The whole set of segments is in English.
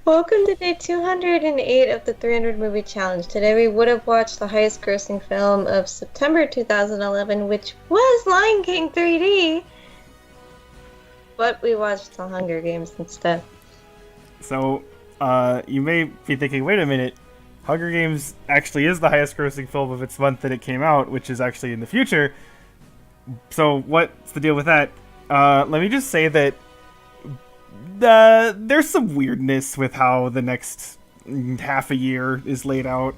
Welcome to day 208 of the 300 Movie Challenge. Today we would have watched the highest grossing film of September 2011, which was Lion King 3D, but we watched The Hunger Games instead. So, you may be thinking, wait a minute, Hunger Games actually is the highest grossing film of its month that it came out, which is actually in the future. So, what's the deal with that? Let me just say that there's some weirdness with how the next half a year is laid out.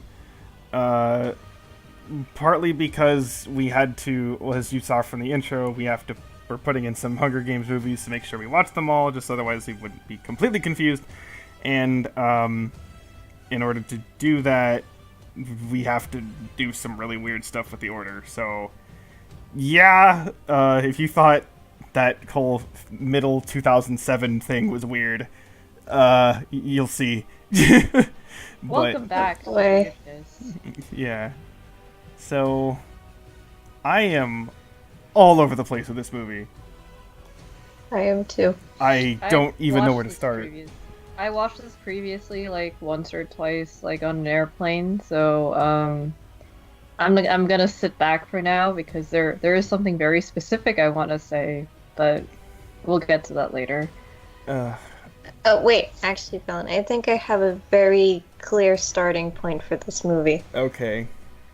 Partly because we had to, well, as you saw from the intro, we're putting in some Hunger Games movies to make sure we watch them all, just otherwise we wouldn't be completely confused. And in order to do that, we have to do some really weird stuff with the order. So, yeah, if you thought that whole middle 2007 thing was weird, you'll see. Welcome back. Yeah. So, I am all over the place with this movie. I am too. I don't even know where to start. I watched this previously, like, once or twice, like, on an airplane, so, I'm gonna sit back for now, because there is something very specific I want to say, but we'll get to that later. Oh, wait, actually, Fallon, I think I have a very clear starting point for this movie. Okay.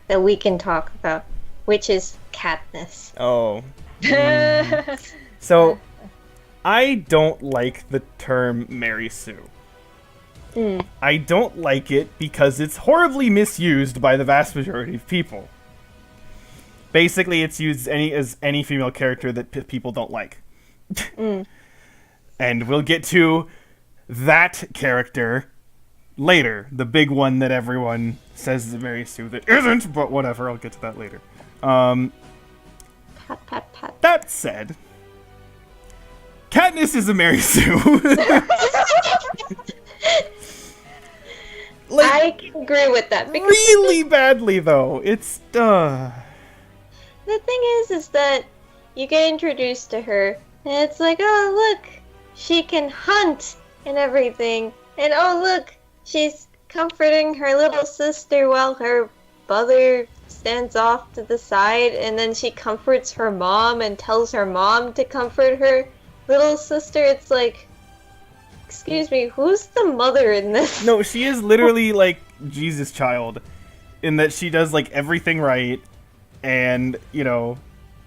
That we can talk about, which is Katniss. Oh. So, I don't like the term Mary Sue. I don't like it because it's horribly misused by the vast majority of people. Basically, it's used as any female character that people don't like. And we'll get to that character later. The big one that everyone says is Mary Sue that isn't, but whatever, I'll get to that later. Pat, pat, pat. That said, Katniss is a Mary Sue. Like, I can agree with that. Because really badly, though. It's, the thing is that you get introduced to her, and it's like, oh, look, she can hunt and everything. And oh, look, she's comforting her little sister while her brother stands off to the side, and then she comforts her mom and tells her mom to comfort her little sister. It's like, excuse me, who's the mother in this? No, she is literally like Jesus child in that she does like everything right and, you know...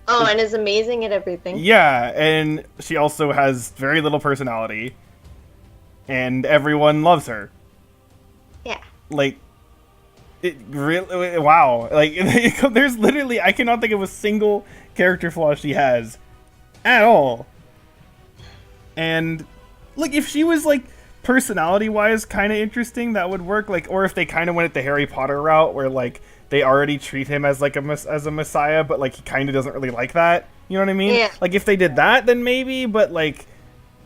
Oh, and is amazing at everything. Yeah, and she also has very little personality and everyone loves her. Yeah. Like, it really... Wow. Like, there's literally... I cannot think of a single character flaw she has at all. And... Like, if she was, like, personality-wise kind of interesting, that would work. Like, or if they kind of went the Harry Potter route, where, like, they already treat him as, like, as a messiah, but, like, he kind of doesn't really like that. You know what I mean? Yeah. Like, if they did that, then maybe, but, like,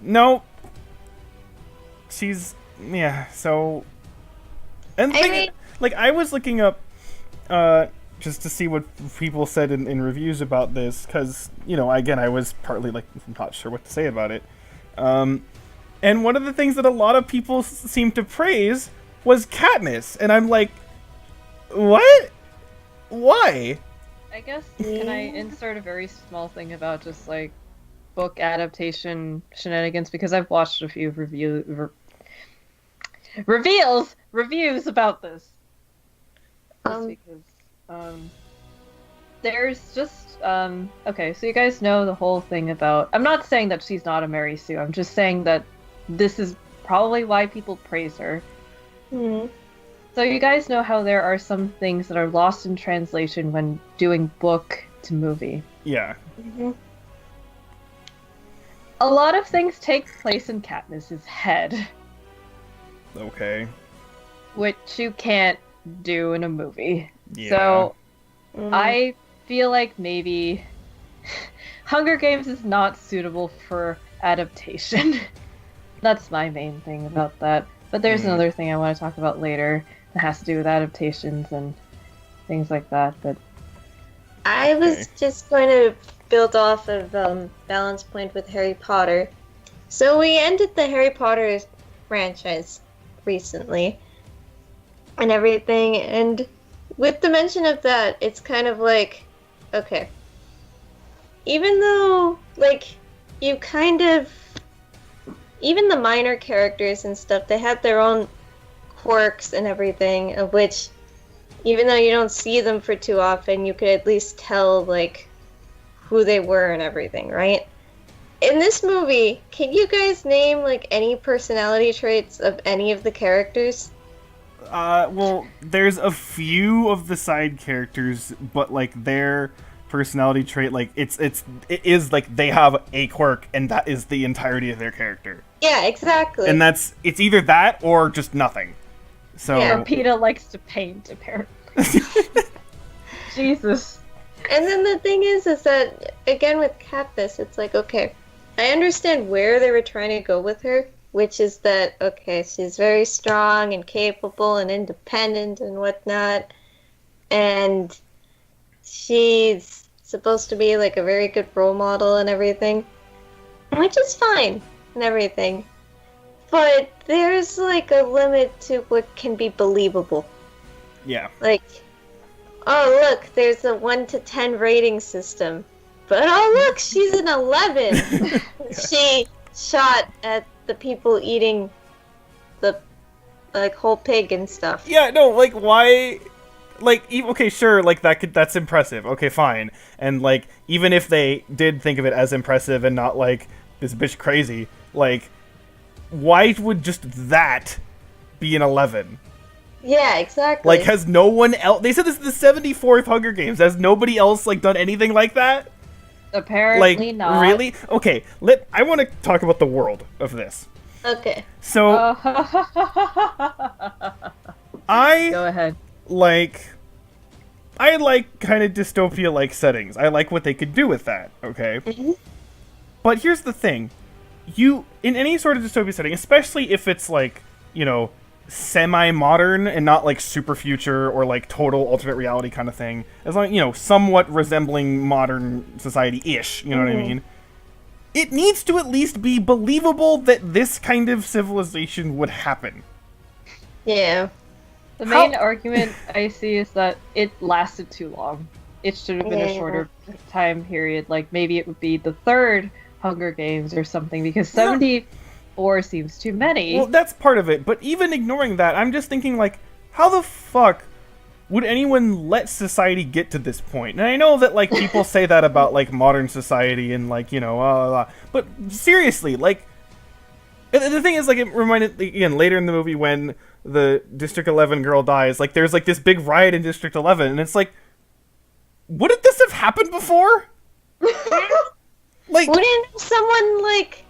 no. She's, yeah, so... And like, I was looking up, just to see what people said in reviews about this, because, you know, again, I was partly, like, not sure what to say about it. And one of the things that a lot of people seem to praise was Katniss. And I'm like, what? Why? I guess, can I insert a very small thing about just, like, book adaptation shenanigans? Because I've watched a few reviews about this. Just because, there's just, okay, so you guys know the whole thing about... I'm not saying that she's not a Mary Sue, I'm just saying that this is probably why people praise her. Mm-hmm. So you guys know how there are some things that are lost in translation when doing book to movie. Yeah. Mm-hmm. A lot of things take place in Katniss's head. Okay. Which you can't do in a movie. Yeah. So, I feel like maybe Hunger Games is not suitable for adaptation. That's my main thing about that. But there's another thing I want to talk about later that has to do with adaptations and things like that. But I was just going to build off of Balance Point with Harry Potter. So we ended the Harry Potter franchise recently and everything. And with the mention of that, it's kind of like, okay, even though, like, you kind of, even the minor characters and stuff, they have their own quirks and everything, of which, even though you don't see them for too often, you could at least tell, like, who they were and everything, right? In this movie, can you guys name, like, any personality traits of any of the characters? Well, there's a few of the side characters, but, like, their personality trait, like, it is, like, they have a quirk, and that is the entirety of their character. Yeah, exactly. And it's either that or just nothing. So... Yeah. Or PETA likes to paint, apparently. Jesus. And then the thing is that, again, with Katniss, it's like, okay, I understand where they were trying to go with her, which is that, okay, she's very strong and capable and independent and whatnot, and she's supposed to be, like, a very good role model and everything, which is fine and everything. But there's, like, a limit to what can be believable. Yeah. Like, oh, look, there's a 1 to 10 rating system. But oh, look, she's an 11. She shot at the people eating the, like, whole pig and stuff. Yeah, no, like, why... Like, okay, sure, like, that's impressive. Okay, fine. And, like, even if they did think of it as impressive and not, like, this bitch crazy, like, why would just that be an 11? Yeah, exactly. Like, has no one else... They said this is the 74th Hunger Games. Has nobody else, like, done anything like that? Apparently Like, not. really? Okay, I want to talk about the world of this. Okay. So, I Go ahead. like kind of dystopia-like settings. I like what they could do with that, okay? Mhm. But here's the thing. In any sort of dystopia setting, especially if it's, like, you know, semi-modern and not, like, super future or, like, total alternate reality kind of thing, as long, you know, somewhat resembling modern society-ish, you know what I mean? It needs to at least be believable that this kind of civilization would happen. Yeah. The main argument I see is that it lasted too long. It should have been a Yeah. shorter time period. Like, maybe it would be the third Hunger Games or something, because 74 seems too many. Well, that's part of it, but even ignoring that, I'm just thinking, like, how the fuck would anyone let society get to this point? And I know that, like, people say that about, like, modern society and, like, you know, but seriously, like, the thing is, like, it reminded, again, later in the movie when the District 11 girl dies, like, there's, like, this big riot in District 11, and it's like, wouldn't this have happened before? Like, Wouldn't someone, like...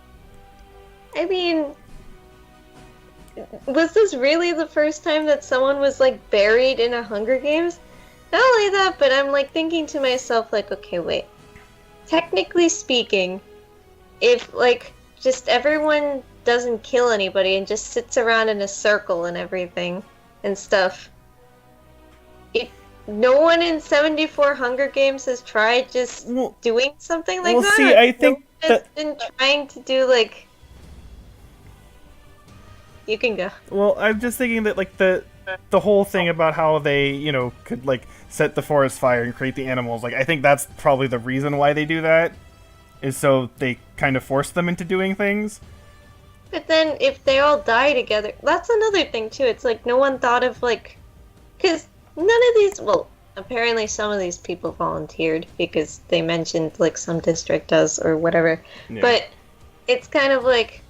I mean... Was this really the first time that someone was, like, buried in a Hunger Games? Not only that, but I'm, like, thinking to myself, like, okay, wait. Technically speaking, if, like, just everyone doesn't kill anybody and just sits around in a circle and everything and stuff, if no one in 74 Hunger Games has tried just well, doing something like well, that? see, I think no one has that- been trying to do, like... You can go. well, I'm just thinking that, like, the whole thing about how they, you know, could, like, set the forest fire and create the animals, like, I think that's probably the reason why they do that, is so they kind of force them into doing things. But then if they all die together, that's another thing too. It's like no one thought of, like, because none of these, well, apparently some of these people volunteered because they mentioned, like, some district does or whatever. Yeah. But it's kind of like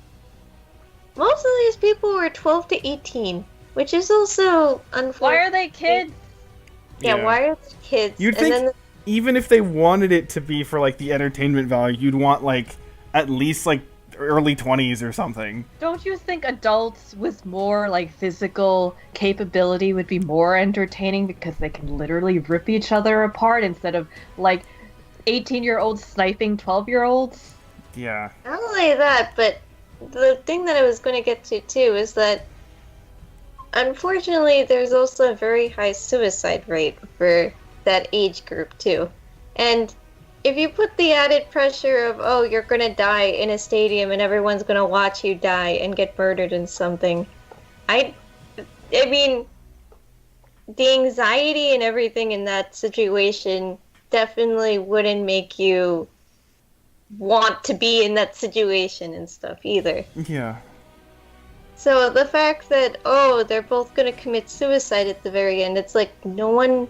most of these people were 12 to 18, which is also unfortunate. Why are they kids? Yeah, why are they kids? You'd And think then even if they wanted it to be for, like, the entertainment value, you'd want, like, at least, like, early 20s or something. Don't you think adults with more, like, physical capability would be more entertaining because they can literally rip each other apart instead of, like, 18-year-olds sniping 12-year-olds? Yeah. not only that, but the thing that I was going to get to too is that unfortunately there's also a very high suicide rate for that age group too. And if you put the added pressure of, oh, you're going to die in a stadium and everyone's going to watch you die and get murdered in something, I mean, the anxiety and everything in that situation definitely wouldn't make you want to be in that situation and stuff either. Yeah. So the fact that, oh, they're both gonna commit suicide at the very end, it's like no one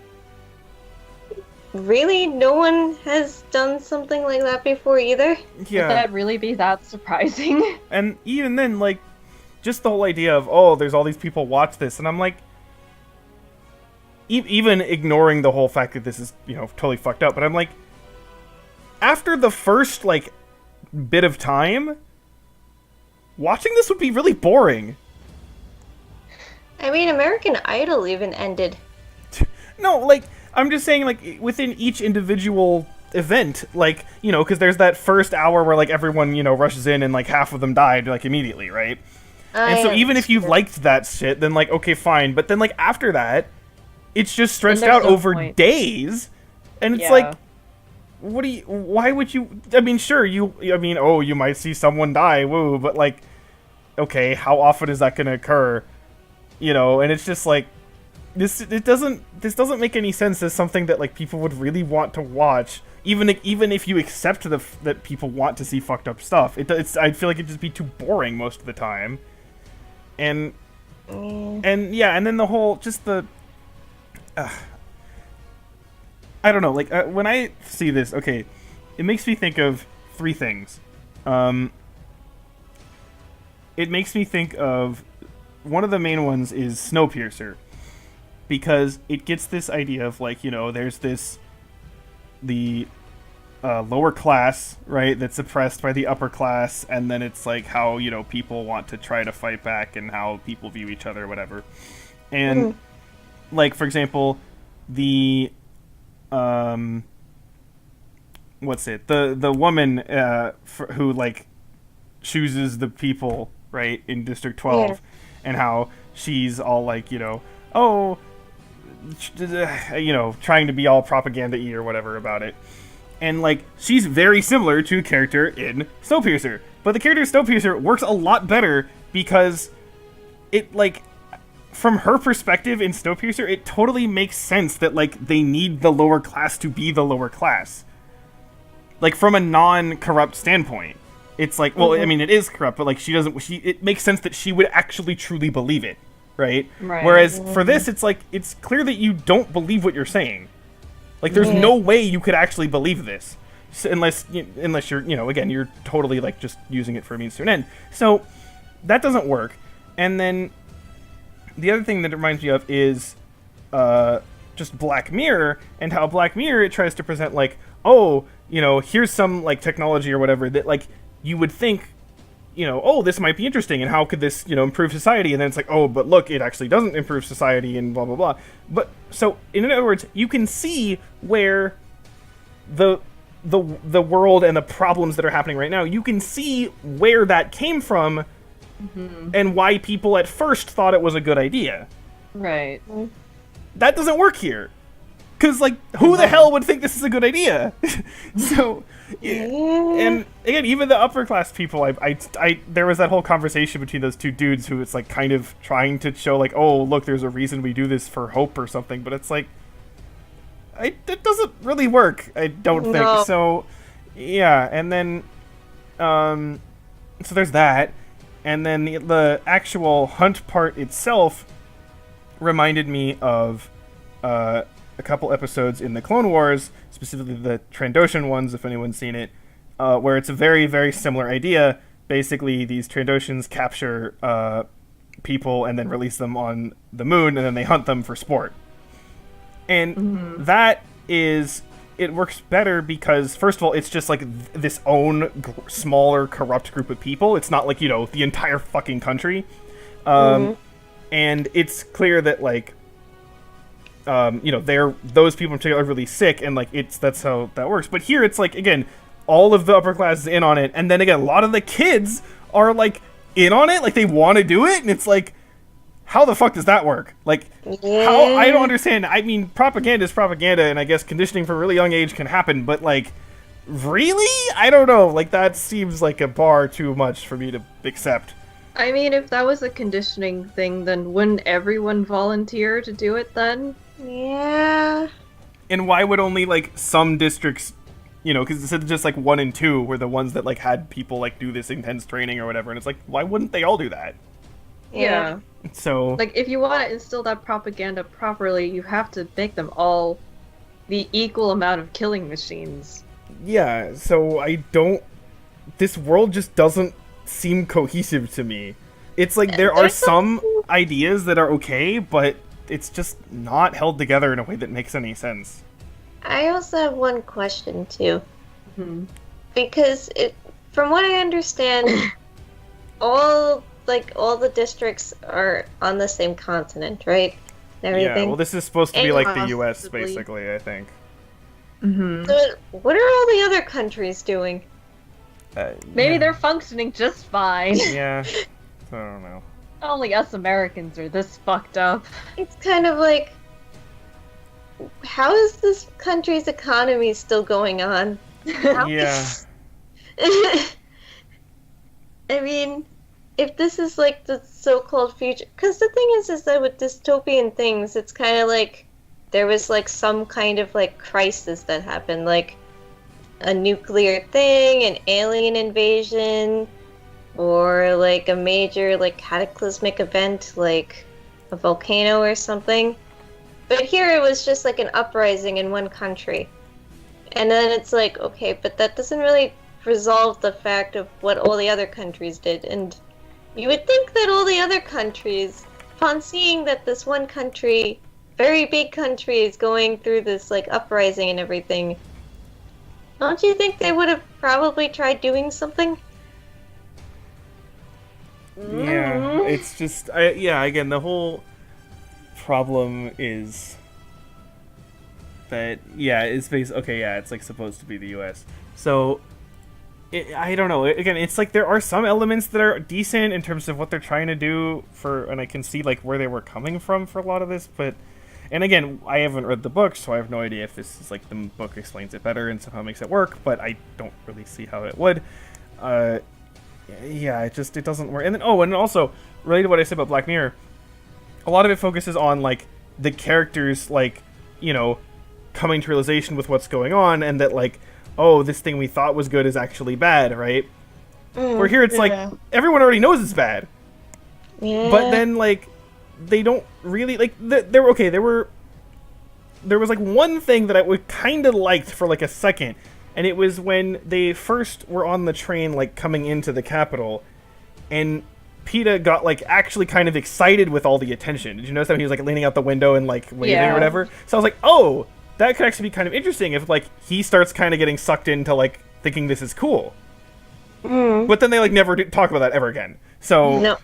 has done something like that before either. Yeah. Would that really be that surprising? And even then, like, just the whole idea of, oh, there's all these people watch this, and I'm like, even ignoring the whole fact that this is, you know, totally fucked up, but I'm like, after the first, like, bit of time, watching this would be really boring. I mean, American Idol even ended. No, like, I'm just saying, like, within each individual event, like, you know, because there's that first hour where, like, everyone, you know, rushes in and, like, half of them died, like, immediately, right? And so even if you liked that shit, then, like, okay, fine. But then, like, after that, it's just stretched out over days. And it's like, why would you, I mean, sure, oh, you might see someone die, woo, but, like, okay, how often is that going to occur? You know, and it's just like, this doesn't make any sense as something that, like, people would really want to watch. Even if you accept that people want to see fucked up stuff, I feel like it'd just be too boring most of the time. And yeah, and then the whole, just the, I don't know, like, when I see this, okay, it makes me think of three things. It makes me think of, one of the main ones is Snowpiercer, because it gets this idea of, like, you know, there's the lower class, right, that's oppressed by the upper class, and then it's like how, you know, people want to try to fight back and how people view each other, whatever. And like, for example, the what's it, the woman who, like, chooses the people, right, in District 12, and how she's all like, you know, oh, you know, trying to be all propaganda-y or whatever about it. And, like, she's very similar to a character in Snowpiercer. But the character in Snowpiercer works a lot better because it, like, from her perspective in Snowpiercer, it totally makes sense that, like, they need the lower class to be the lower class. Like, from a non-corrupt standpoint. It's like, well, I mean, it is corrupt, but, like, it makes sense that she would actually truly believe it, right? Whereas for this, it's like, it's clear that you don't believe what you're saying. Like, there's no way you could actually believe this, unless you're, you know, again, you're totally, like, just using it for a means to an end. So that doesn't work. And then the other thing that it reminds me of is just Black Mirror, and how Black Mirror, it tries to present, like, oh, you know, here's some, like, technology or whatever that, like, you would think, you know, oh, this might be interesting, and how could this, you know, improve society? And then it's like, oh, but look, it actually doesn't improve society, and blah, blah, blah. But, so, in other words, you can see where the world and the problems that are happening right now, you can see where that came from, and why people at first thought it was a good idea. Right. That doesn't work here. Because, like, who the hell would think this is a good idea? So, and again, even the upper class people, there was that whole conversation between those two dudes who it's like kind of trying to show, like, oh, look, there's a reason we do this for hope or something, but it's like, it doesn't really work, I don't think. So, yeah, and then, so there's that, and then the actual hunt part itself reminded me of, a couple episodes in the Clone Wars, specifically the Trandoshan ones, if anyone's seen it, where it's a very, very similar idea. Basically, these Trandoshans capture people and then release them on the moon, and then they hunt them for sport. And that is, it works better because, first of all, it's just like this own smaller, corrupt group of people. It's not like, you know, the entire fucking country. And it's clear that, like, you know, those people in particular are really sick, and, like, that's how that works. But here it's like, again, all of the upper class is in on it, and then again, a lot of the kids are, like, in on it, like, they want to do it, and it's like, how the fuck does that work? Like, how, I don't understand. I mean, propaganda is propaganda, and I guess conditioning from a really young age can happen, but, like, really? I don't know. Like, that seems like a bar too much for me to accept. I mean, if that was a conditioning thing, then wouldn't everyone volunteer to do it then? Yeah. And why would only like some districts, you know, because it said just like 1 and 2 were the ones that like had people like do this intense training or whatever, and it's like, why wouldn't they all do that? Yeah. So Like, if you want to instill that propaganda properly, you have to make them all the equal amount of killing machines. yeah, so I don't. This world just doesn't seem cohesive to me. It's like there are There's some some- ideas that are okay, but it's just not held together in a way that makes any sense. I also have one question too, Hmm. because from what I understand, all the districts are on the same continent, right? And Yeah, everything. well, this is supposed to be like the U.S. Possibly. basically, I think. Mm-hmm. So what are all the other countries doing? Maybe yeah. they're functioning just fine. Yeah, I don't know. Only us Americans are this fucked up. It's kind of like, how is this country's economy still going on? Yeah. I mean, if this is like the so-called future, because the thing is that with dystopian things, it's kind of like there was like some kind of like crisis that happened, like a nuclear thing, an alien invasion, or like a major like cataclysmic event, like a volcano or something. But here it was just like an uprising in one country. And then it's like, okay, but that doesn't really resolve the fact of what all the other countries did. And you would think that all the other countries, upon seeing that this one country, very big country, is going through this like uprising and everything, don't you think they would have probably tried doing something? Yeah, it's just, again, the whole problem is that, it's based, okay, yeah, it's like supposed to be the US. So, I don't know, again, it's like there are some elements that are decent in terms of what they're trying to do and I can see like where they were coming from for a lot of this, but, and again, I haven't read the book, so I have no idea if this is like the book explains it better and somehow makes it work, but I don't really see how it would. Yeah, it doesn't work. And then, and also, related to what I said about Black Mirror, a lot of it focuses on, like, the characters, like, you know, coming to realization with what's going on, and that, like, oh, this thing we thought was good is actually bad, right? Where here it's like, everyone already knows it's bad. Yeah. But then, like, they don't really, like, there was, like, one thing that I would kind of liked for, like, a second, and it was when they first were on the train, like, coming into the Capitol, and PETA got, like, actually kind of excited with all the attention. Did you notice that when he was, like, leaning out the window and, like, waving or whatever? So I was like, oh, that could actually be kind of interesting if, like, he starts kind of getting sucked into, like, thinking this is cool. But then they, like, never talk about that ever again. So, No.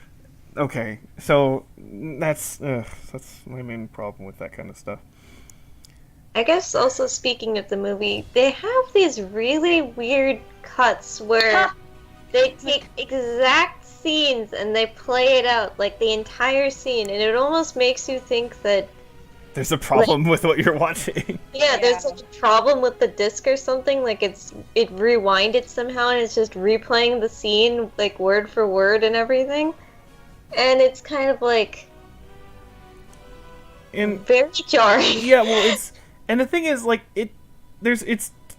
okay. So, that's my main problem with that kind of stuff. I guess also speaking of the movie, they have these really weird cuts where they take exact scenes and they play it out, like the entire scene, and it almost makes you think that There's a problem with what you're watching. there's like a problem with the disc or something, like it rewinded somehow and it's just replaying the scene like word for word and everything. And it's kind of like And very jarring. yeah, well, and the thing is, like, it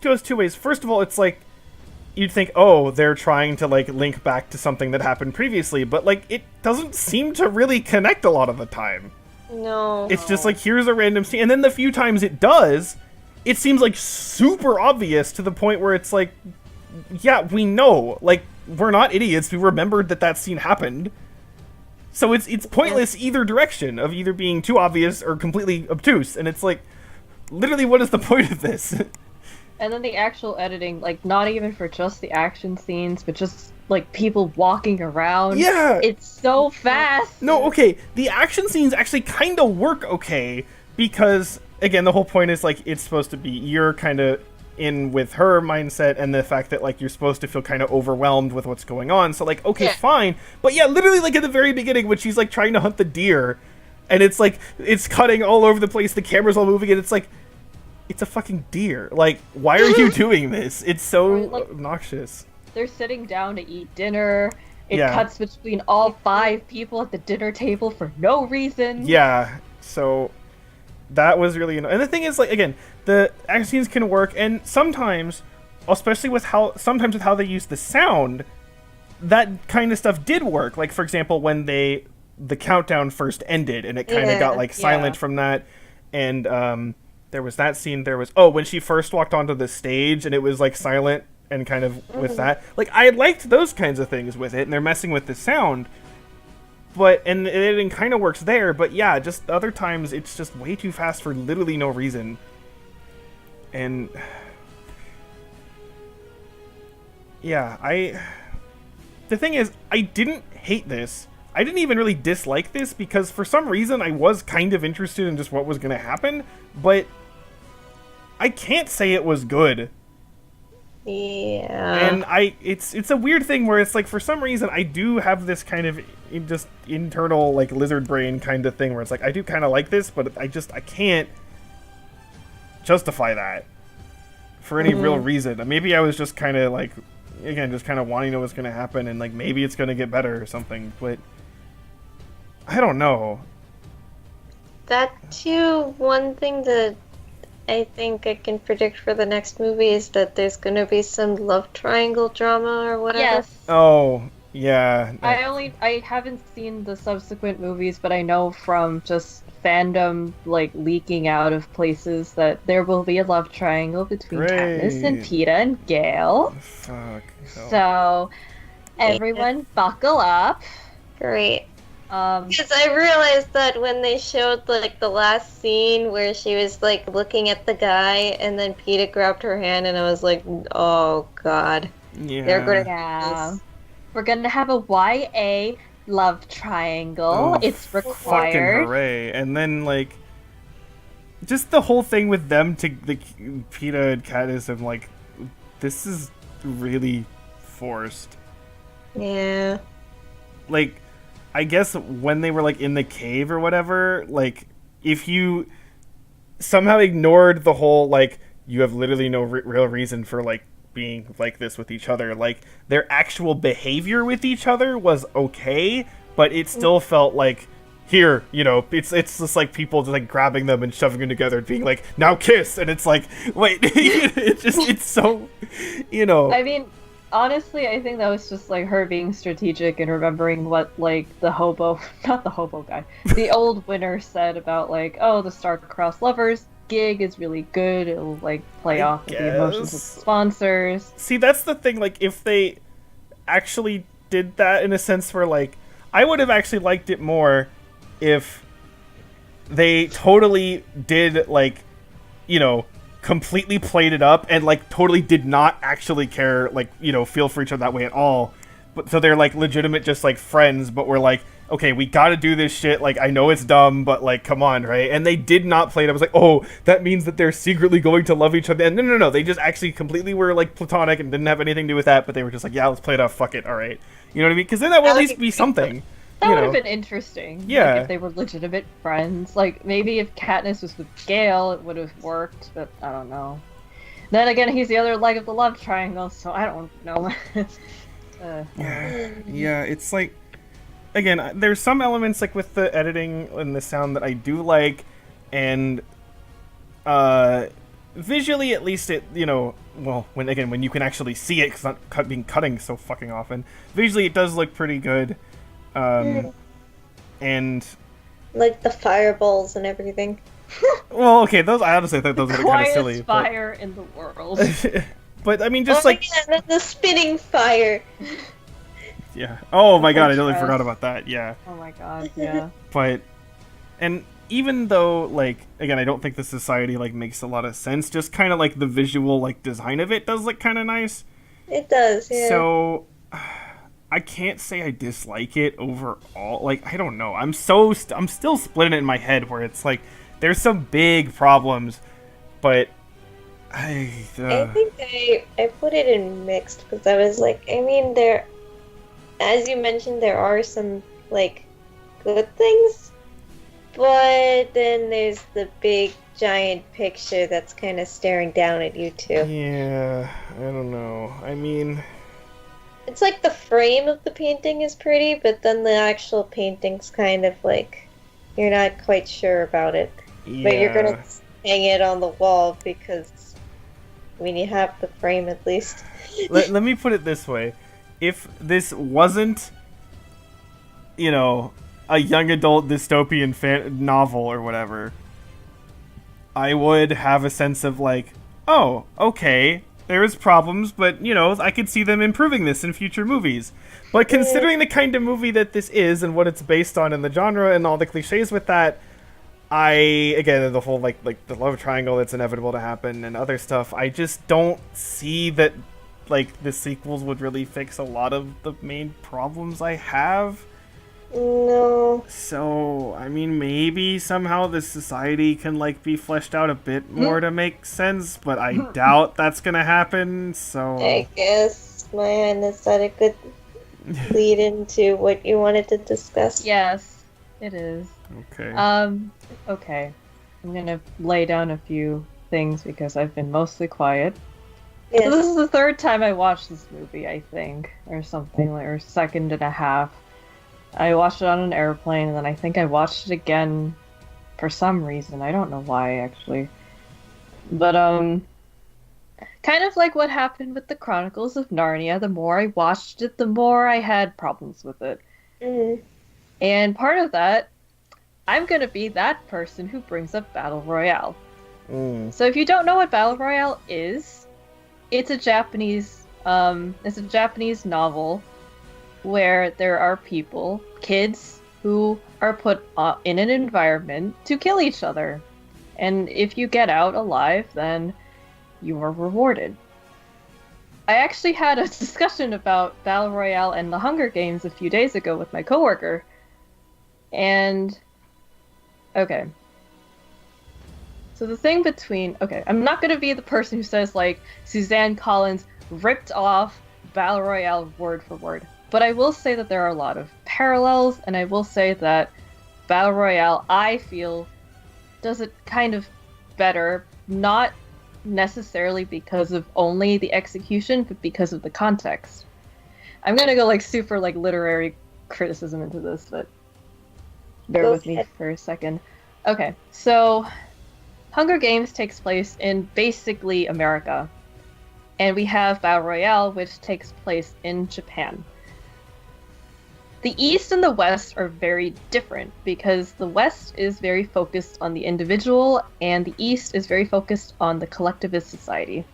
goes two ways. First of all, it's like you'd think, oh, they're trying to like link back to something that happened previously, but like it doesn't seem to really connect a lot of the time. No. It's just like, here's a random scene, and then the few times it does, it seems like super obvious to the point where it's like, yeah, we know, like, we're not idiots. We remembered that scene happened. So it's pointless either direction of either being too obvious or completely obtuse, and it's like, literally, what is the point of this? And then the actual editing, like, not even for just the action scenes, but just, like, people walking around. Yeah! It's so fast! No, okay, the action scenes actually kind of work okay, because, again, the whole point is, like, it's supposed to be, you're kind of in with her mindset, and the fact that, like, you're supposed to feel kind of overwhelmed with what's going on, so, like, okay, fine. But yeah, literally, like, at the very beginning, when she's, like, trying to hunt the deer, and it's, like, it's cutting all over the place, the camera's all moving, and it's, like, it's a fucking deer. Like, why are you doing this? It's so Or, like, obnoxious. They're sitting down to eat dinner, It Yeah. cuts between all 5 people at the dinner table for no reason. Yeah, so that was really and the thing is, like, again, the action scenes can work, and sometimes, especially with how they use the sound, that kind of stuff did work. Like, for example, when the countdown first ended and it kind of got like silent from that, and there was that scene. There was when she first walked onto the stage and it was like silent and kind of with that. Like, I liked those kinds of things with it, and they're messing with the sound. But and it kind of works there, but yeah, just other times it's just way too fast for literally no reason. And yeah, the thing is, I didn't hate this. I didn't even really dislike this because for some reason I was kind of interested in just what was going to happen, but I can't say it was good. Yeah. And it's a weird thing where it's like, for some reason I do have this kind of just internal like lizard brain kind of thing where it's like, I do kind of like this, but I can't justify that for any real reason. Maybe I was just kind of like, again, just kind of wanting to know what's going to happen, and like maybe it's going to get better or something, but I don't know. That too, one thing that I think I can predict for the next movie is that there's going to be some love triangle drama or whatever. Yes. Oh, yeah. I haven't seen the subsequent movies, but I know from just fandom like leaking out of places that there will be a love triangle between Katniss and Peeta and Gale. Fuck. So everyone buckle up. Great. Because I realized that when they showed like the last scene where she was like looking at the guy and then Peeta grabbed her hand, and I was like, oh god. Yeah. They're gonna We're gonna have a YA love triangle. Oh, it's fucking required. hooray. And then like just the whole thing with them to the Peeta and Katniss, I'm like, this is really forced. Yeah. Like, I guess when they were like in the cave or whatever, like if you somehow ignored the whole like you have literally no real reason for like being like this with each other, like their actual behavior with each other was okay, but it still felt like, here, you know, it's just like people just like grabbing them and shoving them together and being like, now kiss, and it's like, wait, it's so, you know. I mean, honestly, I think that was just like her being strategic and remembering what like the hobo, not the hobo guy, the old winner said about like, oh, the star-crossed lovers gig is really good. It'll like play off with the emotions of the sponsors. See, that's the thing. Like, if they actually did that in a sense where like, I would have actually liked it more if they totally did like, you know, completely played it up and like totally did not actually care, like, you know, feel for each other that way at all. But so they're like legitimate, just like friends, but we're like, okay, we gotta do this shit, like, I know it's dumb, but like, come on, right? And they did not play it. I was like, oh, that means that they're secretly going to love each other. And no, they just actually completely were like platonic and didn't have anything to do with that, but they were just like, yeah, let's play it off, fuck it, alright. You know what I mean? Because then that would at least be something. That would have been interesting. Yeah. Like, if they were legitimate friends. Like, maybe if Katniss was with Gale, it would have worked, but I don't know. Then again, he's the other leg of the love triangle, so I don't know. Yeah, it's like, again, there's some elements like with the editing and the sound that I do like, and visually at least it, you know, well, when you can actually see it, because it's not being cutting so fucking often, visually it does look pretty good. And like the fireballs and everything. well, okay, those, I honestly think those are kind of silly. Quietest fire in the world. But I mean, just oh like, my God, the spinning fire. yeah. Oh my god, I totally Yes. forgot about that. Yeah. Oh my god, yeah. But, and even though, like, again, I don't think the society like makes a lot of sense, just kind of like the visual like design of it does look kind of nice. It does, yeah. So I can't say I dislike it overall. Like, I don't know. I'm still splitting it in my head where it's like there's some big problems, but I think I put it in mixed because I was like, I mean, there, as you mentioned, there are some like good things, but then there's the big giant picture that's kind of staring down at you too. yeah, I don't know. I mean, It's like the frame of the painting is pretty, but then the actual painting's kind of like you're not quite sure about it. But you're Yeah. gonna hang it on the wall because I mean you have the frame at least. Let me put it this way. If this wasn't, you know, a young adult dystopian novel or whatever, I would have a sense of like, oh, okay, there is problems, but, you know, I could see them improving this in future movies. But considering the kind of movie that this is and what it's based on and the genre and all the cliches with that, again, the whole, like the love triangle that's inevitable to happen and other stuff, I just don't see that, like, the sequels would really fix a lot of the main problems I have. No. So, I mean, maybe somehow this society can, like, be fleshed out a bit more to make sense, but I doubt that's gonna happen, so... I guess my hand is that a good lead into what you wanted to discuss. Yes, it is. Okay. Okay. I'm gonna lay down a few things because I've been mostly quiet. Yes. So this is the third time I watched this movie, I think, or something, or second and a half. I watched it on an airplane, and then I think I watched it again for some reason. I don't know why, actually. But, kind of like what happened with the Chronicles of Narnia, the more I watched it, the more I had problems with it. Mm. And part of that, I'm gonna be that person who brings up Battle Royale. So if you don't know what Battle Royale is, it's a Japanese novel where there are people, kids, who are put in an environment to kill each other. And if you get out alive, then you are rewarded. I actually had a discussion about Battle Royale and the Hunger Games a few days ago with my coworker. And... okay. So the thing between... okay, I'm not going to be the person who says, like, Suzanne Collins ripped off Battle Royale word for word. But I will say that there are a lot of parallels, and I will say that Battle Royale, I feel, does it kind of better, not necessarily because of only the execution, but because of the context. I'm gonna go, like, super, like, literary criticism into this, but bear with me for a second. Okay, so Hunger Games takes place in basically America, and we have Battle Royale, which takes place in Japan. The East and the West are very different because the West is very focused on the individual and the East is very focused on the collectivist society.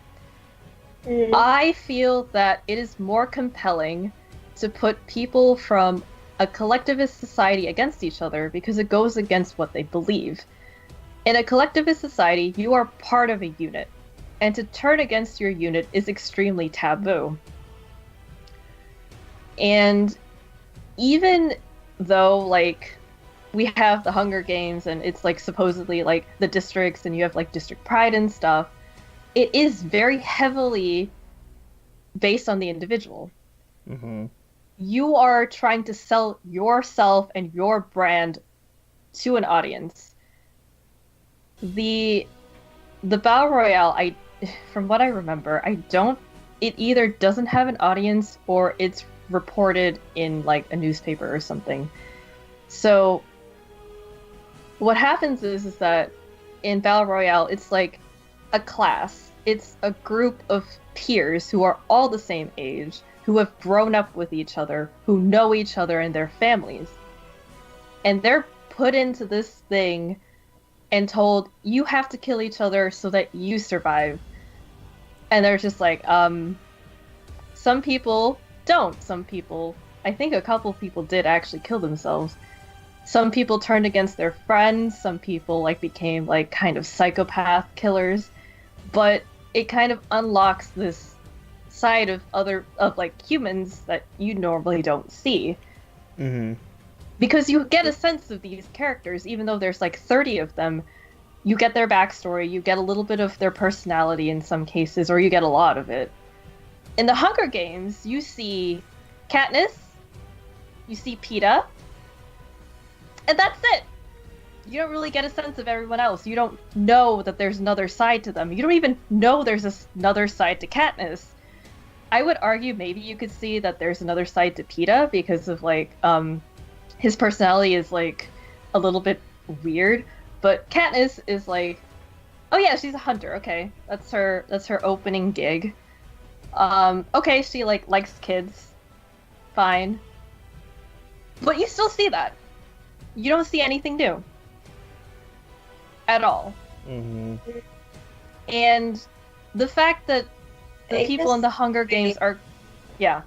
I feel that it is more compelling to put people from a collectivist society against each other because it goes against what they believe. In a collectivist society, you are part of a unit, and to turn against your unit is extremely taboo. And even though, like, we have the Hunger Games and it's, like, supposedly, like, the districts and you have, like, district pride and stuff, it is very heavily based on the individual. Mm-hmm. You are trying to sell yourself and your brand to an audience. The Battle Royale, from what I remember, it either doesn't have an audience or it's reported in, like, a newspaper or something. So what happens is that in Battle Royale, it's like a class. It's a group of peers who are all the same age, who have grown up with each other, who know each other and their families. And they're put into this thing and told, you have to kill each other so that you survive. And they're just like, some people don't. Some people, I think a couple people did actually kill themselves. Some people turned against their friends. Some people, like, became, like, kind of psychopath killers. But it kind of unlocks this side of like, humans that you normally don't see. Mm-hmm. Because you get a sense of these characters, even though there's, like, 30 of them. You get their backstory, you get a little bit of their personality in some cases, or you get a lot of it. In the Hunger Games, you see Katniss, you see Peeta, and that's it. You don't really get a sense of everyone else. You don't know that there's another side to them. You don't even know there's another side to Katniss. I would argue maybe you could see that there's another side to PETA because of like his personality is like a little bit weird, but Katniss is like, oh yeah, she's a hunter. Okay, that's her opening gig. Okay, she like likes kids, fine, but you still see that. You don't see anything new at all. Mm-hmm. And the fact that the I people guess- in the Hunger Games are, yeah.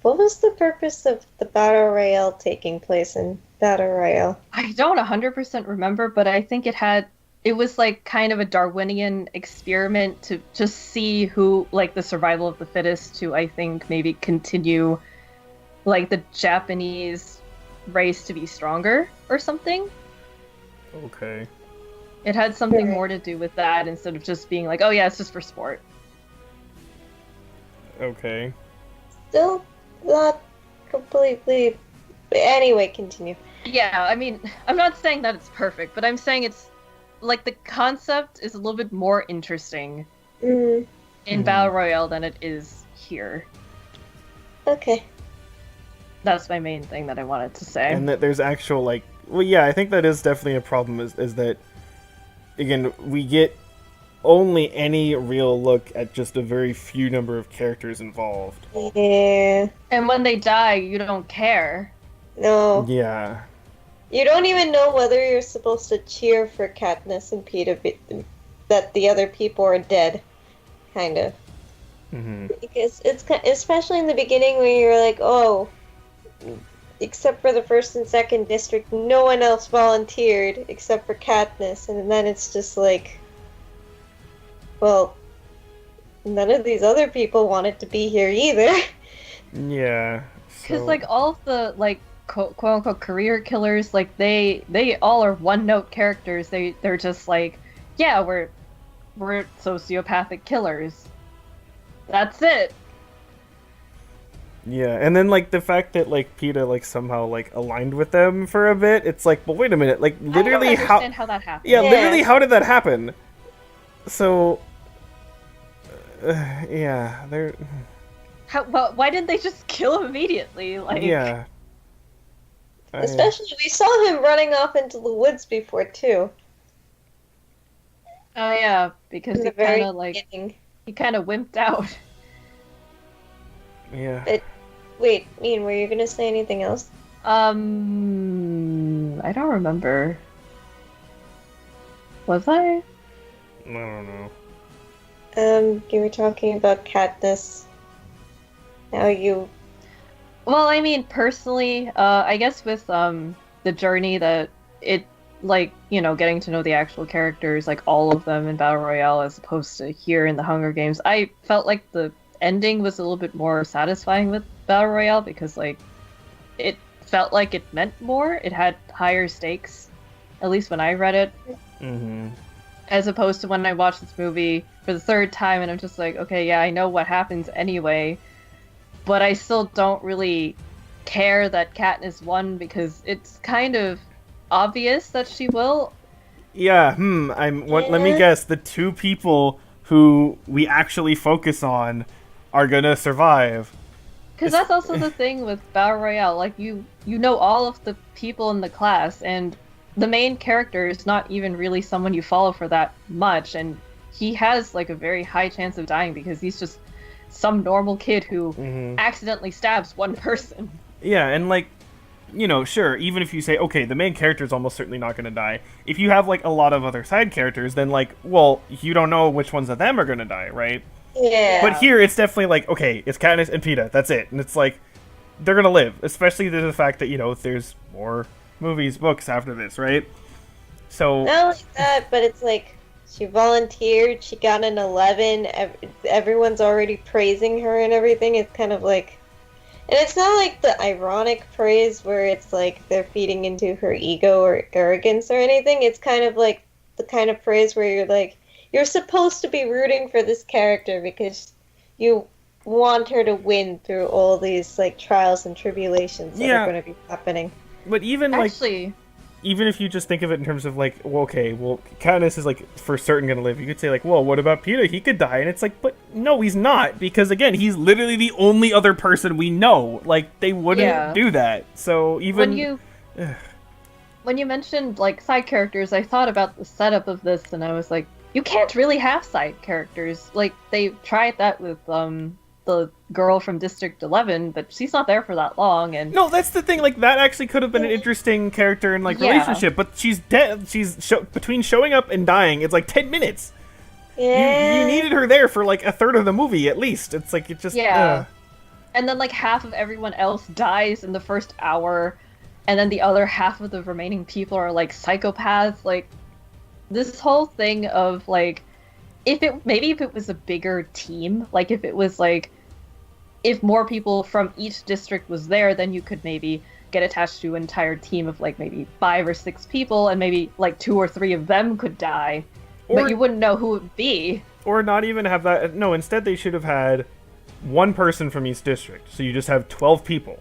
What was the purpose of the battle royale taking place in battle royale? I don't 100% remember, but I think it was like kind of a Darwinian experiment to just see who, like the survival of the fittest, to I think maybe continue like the Japanese race to be stronger or something. Okay. It had something Right. more to do with that instead of just being like, oh yeah, it's just for sport. Okay. Still not completely. Anyway, continue. Yeah, I mean, I'm not saying that it's perfect, but I'm saying it's like the concept is a little bit more interesting Mm, in Mhm. Battle Royale than it is here. okay. That's my main thing that I wanted to say. And that there's actual like, well, yeah, I think that is definitely a problem. Is that again we get only any real look at just a very few number of characters involved. Yeah. And when they die, you don't care. No. Yeah. You don't even know whether you're supposed to cheer for Katniss and Peeta that the other people are dead. Kind of. Mm-hmm. Because it's especially in the beginning where you're like, oh, except for the first and second district, no one else volunteered except for Katniss, and then it's just like, well, none of these other people wanted to be here either. Yeah. Because so- like all of the like quote unquote career killers, like they all are one note characters. They're just like, yeah, we're sociopathic killers. That's it. Yeah, and then like the fact that like PETA like somehow like aligned with them for a bit, it's like, well, wait a minute, like literally I don't understand how that happened. yeah, Yeah. literally how did that happen? So, yeah, they're Well, why didn't they just kill him immediately? Like, yeah. Especially, we saw him running off into the woods before, too. oh yeah, because In he the very kind of like beginning. he kind of wimped out. Yeah. Wait, Ian, were you gonna say anything else? I don't remember. Was I? I don't know. You were talking about Katniss. How you... Well, I mean, personally, I guess with the journey that it like, you know, getting to know the actual characters, like all of them in Battle Royale as opposed to here in the Hunger Games, I felt like the ending was a little bit more satisfying with Battle Royale because like it felt like it meant more. It had higher stakes, at least when I read it, Mm-hmm. as opposed to when I watched this movie for the third time and I'm just like, okay, yeah, I know what happens anyway, but I still don't really care that Katniss won because it's kind of obvious that she will. Yeah. Let me Yeah. guess. The two people who we actually focus on are gonna survive. Because that's also the thing with Battle Royale. Like, you know all of the people in the class, and the main character is not even really someone you follow for that much, and he has, like, a very high chance of dying because he's just some normal kid who Mm-hmm. accidentally stabs one person. Yeah, and like, you know, sure, even if you say, okay, the main character is almost certainly not going to die, if you have like a lot of other side characters, then like, well, you don't know which ones of them are going to die, right? Yeah. But here, it's definitely like, okay, it's Katniss and PETA, that's it. And it's like, they're going to live, especially due to the fact that, you know, there's more movies, books after this, right? So, Not only that, but it's like, she volunteered, she got an 11, everyone's already praising her and everything. It's kind of like... And it's not like the ironic praise where it's like they're feeding into her ego or arrogance or anything. It's kind of like the kind of praise where you're like, you're supposed to be rooting for this character because you want her to win through all these like trials and tribulations that Yeah. are going to be happening. but even like, Actually, even if you just think of it in terms of like, well, okay, well, Katniss is like for certain gonna live. You could say like, well, what about Peeta? He could die, and it's like, but no, he's not, because again, he's literally the only other person we know. Like they wouldn't do that. So even when you mentioned like side characters, I thought about the setup of this, and I was like, you can't really have side characters. Like they tried that with the girl from District 11, but she's not there for that long. And no, that's the thing. Like that actually could have been an interesting character and like relationship, but she's dead. She's between showing up and dying. It's like 10 minutes. Yeah. You needed her there for like a third of the movie at least. It's like it just And then like half of everyone else dies in the first hour, and then the other half of the remaining people are like psychopaths. Like this whole thing of like, if it was a bigger team, like if it was like, if more people from each district was there, then you could maybe get attached to an entire team of like maybe 5 or 6 people, and maybe like 2 or 3 of them could die, but you wouldn't know who it would be. Or not even have that. No, instead they should have had one person from each district. So you just have 12 people,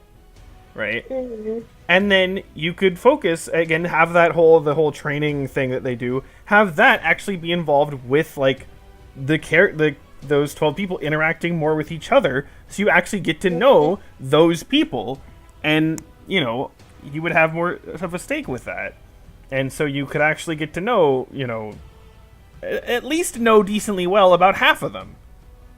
right? Mm-hmm. And then you could focus again, have the whole training thing that they do. Have that actually be involved with like those 12 people interacting more with each other, so you actually get to know those people, and you know you would have more of a stake with that, and so you could actually get to know, you know, at least know decently well about half of them.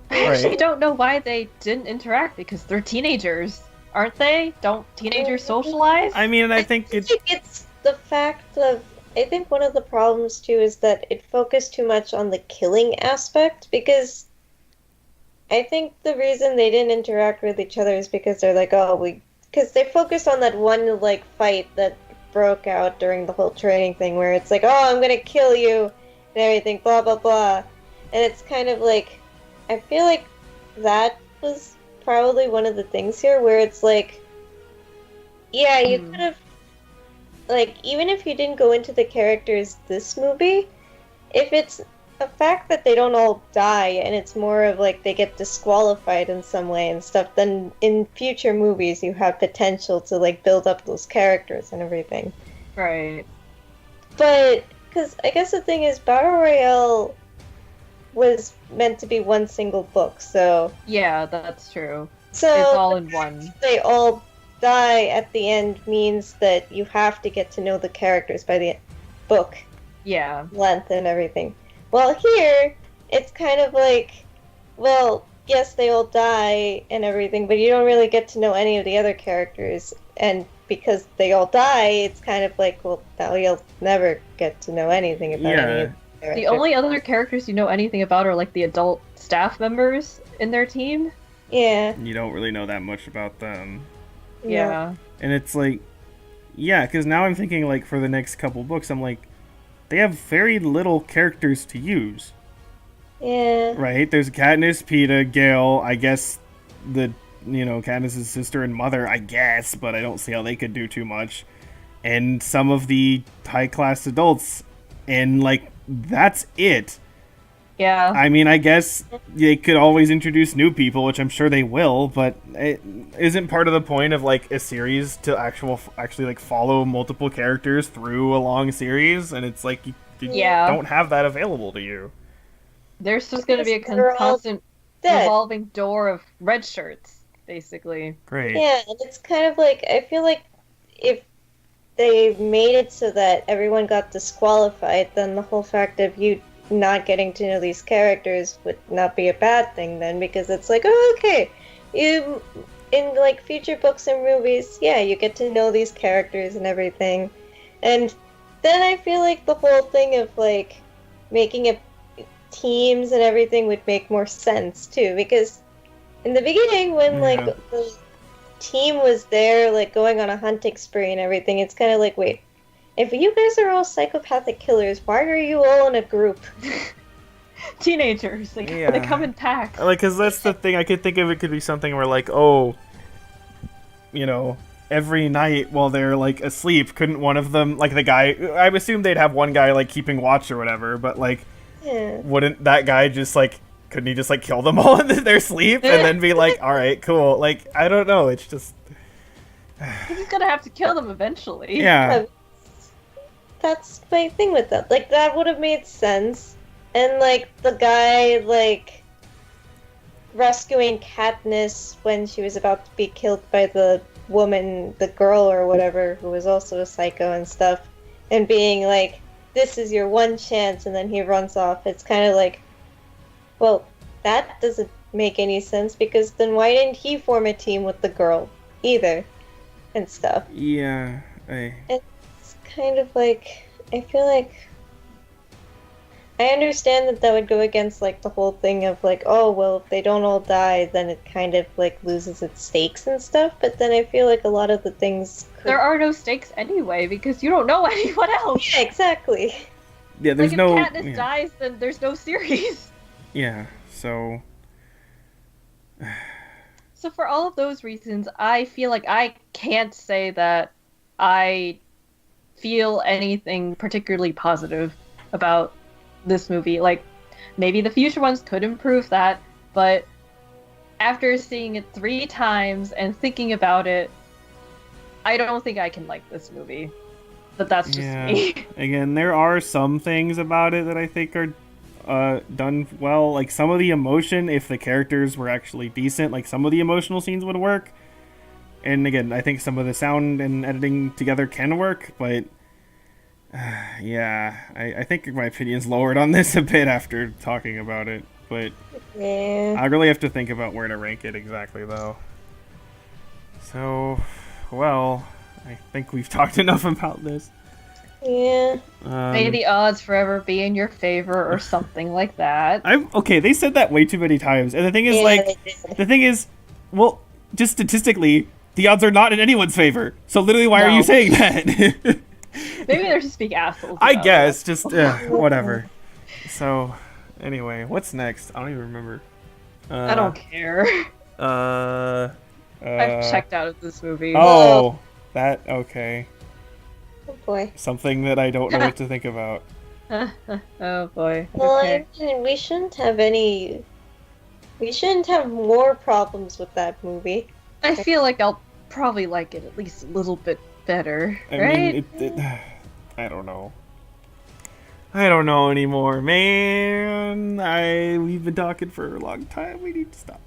I actually don't know why they didn't interact, because they're teenagers, aren't they? Don't teenagers socialize? I mean, I think it's the fact of, I think one of the problems too is that it focused too much on the killing aspect, because I think the reason they didn't interact with each other is because they're like, because they focused on that one like fight that broke out during the whole training thing where it's like, oh, I'm gonna kill you and everything, blah blah blah, and it's kind of like, I feel like that was probably one of the things here where it's like, yeah, you could have, like, even if you didn't go into the characters this movie, if it's a fact that they don't all die and it's more of like they get disqualified in some way and stuff, then in future movies you have potential to like build up those characters and everything. Right. But, because I guess the thing is, Battle Royale was meant to be one single book, so... Yeah, that's true. So it's all in one. They all die at the end means that you have to get to know the characters by the book length and everything. Well, here, it's kind of like, well, yes, they all die and everything, but you don't really get to know any of the other characters, and because they all die, it's kind of like, well, now you'll never get to know anything about any of the characters. The only other characters you know anything about are, like, the adult staff members in their team. Yeah. You don't really know that much about them. Yeah. And it's like, yeah, because now I'm thinking, like, for the next couple books, I'm like, they have very little characters to use. Yeah. Right? There's Katniss, Peeta, Gale, I guess Katniss' sister and mother, I guess, but I don't see how they could do too much. And some of the high-class adults, and, like, that's it. Yeah. I mean, I guess they could always introduce new people, which I'm sure they will, but it isn't part of the point of, like, a series to actually, like, follow multiple characters through a long series, and it's like, you don't have that available to you. There's just going to be a constant revolving door of red shirts, basically. Great. Yeah, and it's kind of like, I feel like if they made it so that everyone got disqualified, then the whole fact of you not getting to know these characters would not be a bad thing then, because it's like, oh, okay, you, in like future books and movies, yeah, you get to know these characters and everything, and then I feel like the whole thing of like making it teams and everything would make more sense too, because in the beginning when like the team was there like going on a hunting spree and everything, it's kind of like, wait, if you guys are all psychopathic killers, why are you all in a group? Teenagers, like, they come in packs. Like, because that's the thing, I could think of it could be something where, like, oh, every night while they're, like, asleep, couldn't one of them, like, the guy, I assume they'd have one guy, like, keeping watch or whatever, but, like, wouldn't that guy just, like, couldn't he just, like, kill them all in their sleep and then be like, alright, cool, like, I don't know, it's just... He's gonna have to kill them eventually. Yeah. that's my thing with that. Like, that would have made sense. And, like, the guy, like, rescuing Katniss when she was about to be killed by the woman, the girl or whatever, who was also a psycho and stuff, and being like, this is your one chance, and then he runs off. It's kind of like, well, that doesn't make any sense, because then why didn't he form a team with the girl either and stuff? Yeah, It's kind of like, I feel like I understand that that would go against, like, the whole thing of, like, oh, well, if they don't all die, then it kind of, like, loses its stakes and stuff, but then I feel like a lot of the things There are no stakes anyway, because you don't know anyone else. Yeah, exactly. yeah. There's Like, no. if Katniss Yeah. dies, then there's no series. Yeah. So. So for all of those reasons, I feel like I can't say that I feel anything particularly positive about this movie. Like, maybe the future ones could improve that, but after seeing it 3 times and thinking about it, I don't think I can like this movie. But that's just me. Again, there are some things about it that I think are done well. Like, some of the emotion, if the characters were actually decent, like, some of the emotional scenes would work. And again, I think some of the sound and editing together can work, but yeah, I think my opinion's lowered on this a bit after talking about it. But Yeah. I really have to think about where to rank it exactly, though. So, well, I think we've talked enough about this. Yeah. May the odds forever be in your favor or something like that. Okay, they said that way too many times. And the thing is, Yeah, like, they did. the thing is, well, just statistically, the odds are not in anyone's favor. So literally, why are No. you saying that? Maybe they're just being assholes. I about guess, just, whatever. So, anyway, what's next? I don't even remember. it. I don't care. I've I've checked out of this movie. Oh, that, okay. Oh boy. Something that I don't know what to think about. Oh boy. Well, Okay. I mean, we shouldn't have any. We shouldn't have more problems with that movie. I feel like I'll probably like it at least a little bit better, I right? mean, I don't know. I don't know anymore, man. We've been talking for a long time. We need to stop.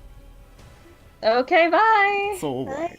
Okay, bye. So, Bye.